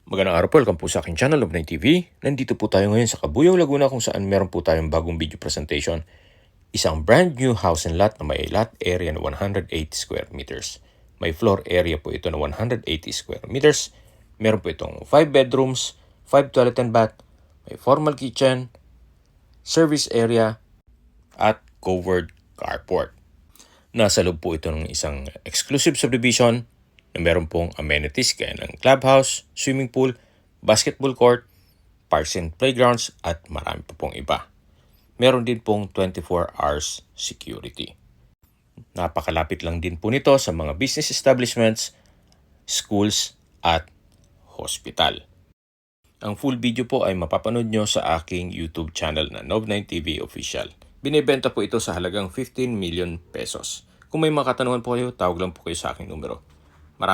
Magandang araw po, welcome po sa aking channel, Love9 TV. Nandito po tayo ngayon sa Cabuyao, Laguna kung saan meron po tayong bagong video presentation. Isang brand new house and lot na may lot area na 180 square meters. May floor area po ito na 180 square meters. Meron po itong 5 bedrooms, 5 toilet and bath, may formal kitchen, service area, at covered carport. Nasa loob po ito ng isang exclusive subdivision na meron pong amenities gaya ng clubhouse, swimming pool, basketball court, parks and playgrounds at marami pa pong iba. Meron din pong 24 hours security. Napakalapit lang din po nito sa mga business establishments, schools at hospital. Ang full video po ay mapapanood nyo sa aking YouTube channel na Love9 TV Official. Binibenta po ito sa halagang 15 million pesos. Kung may mga katanungan po kayo, tawag lang po kayo sa aking numero.